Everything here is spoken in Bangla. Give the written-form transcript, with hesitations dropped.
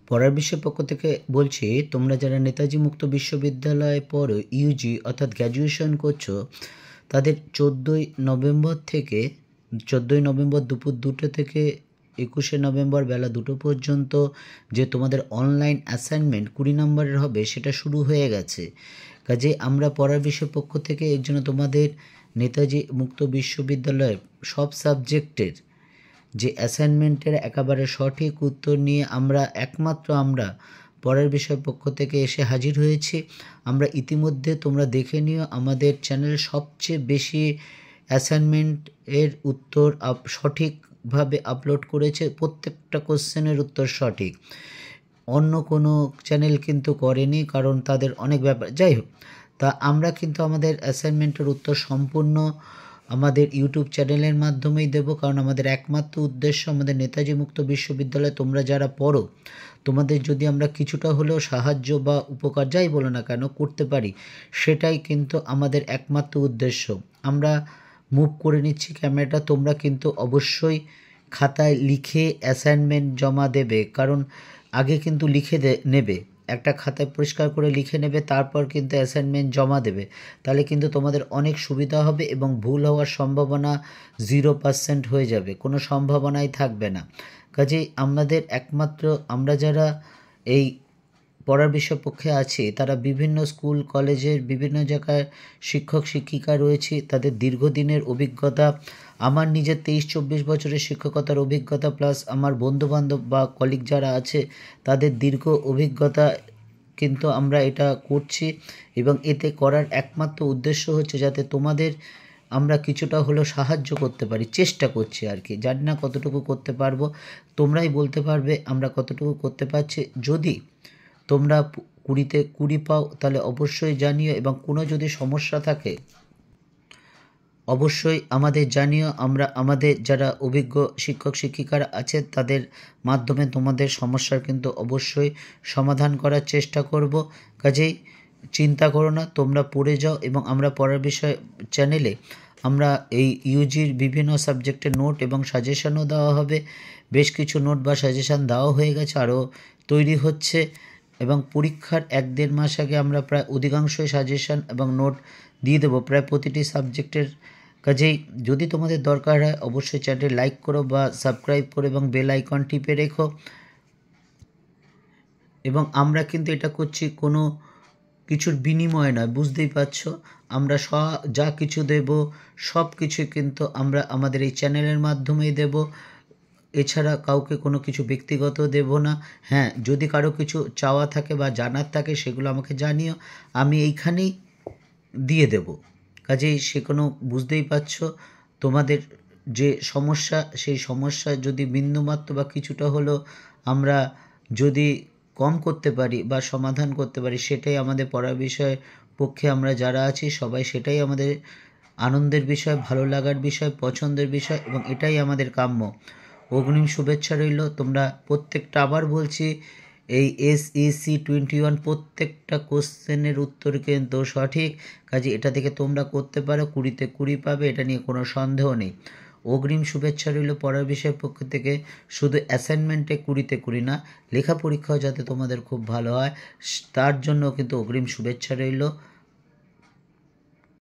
পড়ার বিষয়ের পক্ষ থেকে বলছি, তোমরা যারা নেতাজি মুক্ত বিশ্ববিদ্যালয়ে পড়ো, ইউজি অর্থাৎ গ্র্যাজুয়েশন করছো, তাদের 14ই নভেম্বর দুপুর 2টো থেকে 21শে নভেম্বর বেলা 2টো পর্যন্ত যে তোমাদের অনলাইন অ্যাসাইনমেন্ট 20 নম্বরের হবে, সেটা শুরু হয়ে গেছে। কাজে আমরা পড়ার বিষয়ের পক্ষ থেকে এর জন্য তোমাদের নেতাজি মুক্ত বিশ্ববিদ্যালয়ের সব সাবজেক্টের যে অ্যাসাইনমেন্টের একেবারে সঠিক উত্তর নিয়ে আমরা পরের বিষয় পক্ষ থেকে এসে হাজির হয়েছি। আমরা ইতিমধ্যে তোমরা দেখে নিও, আমাদের চ্যানেল সবচেয়ে বেশি অ্যাসাইনমেন্ট এর উত্তর সঠিকভাবে আপলোড করেছে। প্রত্যেকটা কোশ্চেনের উত্তর সঠিক, অন্য কোনো চ্যানেল কিন্তু করেনি, কারণ তাদের অনেক ব্যাপার। যাই হোক, তা আমরা কিন্তু আমাদের অ্যাসাইনমেন্টের উত্তর সম্পূর্ণ আমাদের ইউটিউব চ্যানেলের মাধ্যমেই দেব, কারণ আমাদের একমাত্র উদ্দেশ্য আমাদের নেতাজি মুক্ত বিশ্ববিদ্যালয়ে তোমরা যারা পড়ো, তোমাদের যদি আমরা কিছুটা হলেও সাহায্য বা উপকার যাই বলো না কেন করতে পারি, সেটাই কিন্তু আমাদের একমাত্র উদ্দেশ্য। আমরা মুভ করে নিচ্ছি ক্যামেরাটা, তোমরা কিন্তু অবশ্যই খাতায় লিখে অ্যাসাইনমেন্ট জমা দেবে, কারণ আগে কিন্তু লিখে নেবে, একটা খাতায় পরিষ্কার করে লিখে নেবে, তারপর কিন্তু অ্যাসাইনমেন্ট জমা দেবে। তাহলে কিন্তু তোমাদের অনেক সুবিধা হবে এবং ভুল হওয়ার সম্ভাবনা 0% হয়ে যাবে, কোনো সম্ভাবনাই থাকবে না। কাজেই আমাদের একমাত্র আমরা যারা এই পড়ার বিষয় পক্ষে আছি, তারা বিভিন্ন স্কুল কলেজের বিভিন্ন জায়গায় শিক্ষক শিক্ষিকা রয়েছে, তাদের দীর্ঘদিনের অভিজ্ঞতা, আমার নিজের 23-24 বছরের শিক্ষকতার অভিজ্ঞতা, প্লাস আমার বন্ধুবান্ধব বা কলিগ যারা আছে তাদের দীর্ঘ অভিজ্ঞতা, কিন্তু আমরা এটা করছি। এবং এতে করার একমাত্র উদ্দেশ্য হচ্ছে যাতে তোমাদের আমরা কিছুটা হলেও সাহায্য করতে পারি, চেষ্টা করছি আর কি। জানি না কতটুকু করতে পারবো, তোমরাই বলতে পারবে আমরা কতটুকু করতে পারছি। যদি তোমরা 20তে 20 পাও তাহলে অবশ্যই জানিও, এবং কোনো যদি সমস্যা থাকে অবশ্যই আমাদের জানিও। আমরা আমাদের যারা অভিজ্ঞ শিক্ষক শিক্ষিকারা আছে তাদের মাধ্যমে তোমাদের সমস্যার কিন্তু অবশ্যই সমাধান করার চেষ্টা করব। কাজেই চিন্তা করো না, তোমরা পড়ে যাও। এবং আমরা পড়ার বিষয় চ্যানেলে আমরা এই ইউজির বিভিন্ন সাবজেক্টের নোট এবং সাজেশনও দেওয়া হবে। বেশ কিছু নোট বা সাজেশান দেওয়া হয়ে গেছে, আরও তৈরি হচ্ছে। এবং পরীক্ষার 1-1.5 মাস আগে আমরা প্রায় অধিকাংশই সাজেশান এবং নোট দিয়ে দেবো প্রায় প্রতিটি সাবজেক্টের। কাজেই যদি তোমাদের দরকার হয় অবশ্যই চ্যানেলটি লাইক করো বা সাবস্ক্রাইব করো এবং বেল আইকন টিপে রেখো। এবং আমরা কিন্তু এটা করছি কোনো কিছুর বিনিময়ে নয়, বুঝতেই পারছো। আমরা যা কিছু দেব সব কিছু কিন্তু আমরা আমাদের এই চ্যানেলের মাধ্যমেই দেব, এছাড়া কাউকে কোনো কিছু ব্যক্তিগত দেব না। হ্যাঁ, যদি কারো কিছু চাওয়া থাকে বা জানার থাকে সেগুলো আমাকে জানিও, আমি এইখানেই দিয়ে দেব। কাজেই সে কোনো বুঝতেই পারছো তোমাদের যে সমস্যা, সেই সমস্যা যদি বিন্দুমাত্র বা কিছুটা হলেও আমরা যদি কম করতে পারি বা সমাধান করতে পারি, সেটাই আমাদের পড়ার বিষয়ের পক্ষে আমরা যারা আছি সবাই, সেটাই আমাদের আনন্দের বিষয়, ভালো লাগার বিষয়, পছন্দের বিষয়, এবং এটাই আমাদের কাম্য। অগ্রিম শুভেচ্ছা রইল। তোমরা প্রত্যেকটা, আবার বলছি, এই SEC 21 প্রত্যেকটা কোশ্চেনের উত্তর কিন্তু সঠিক। কাজে এটা থেকে তোমরা করতে পারো, 20তে 20 পাবে, এটা নিয়ে কোনো সন্দেহ নেই। অগ্রিম শুভেচ্ছা রইল পড়ার বিষয়ের পক্ষ থেকে। শুধু অ্যাসাইনমেন্টে 20তে 20 না, লেখা পরীক্ষাও যাতে তোমাদের খুব ভালো হয় তার জন্য কিন্তু অগ্রিম শুভেচ্ছা রইল।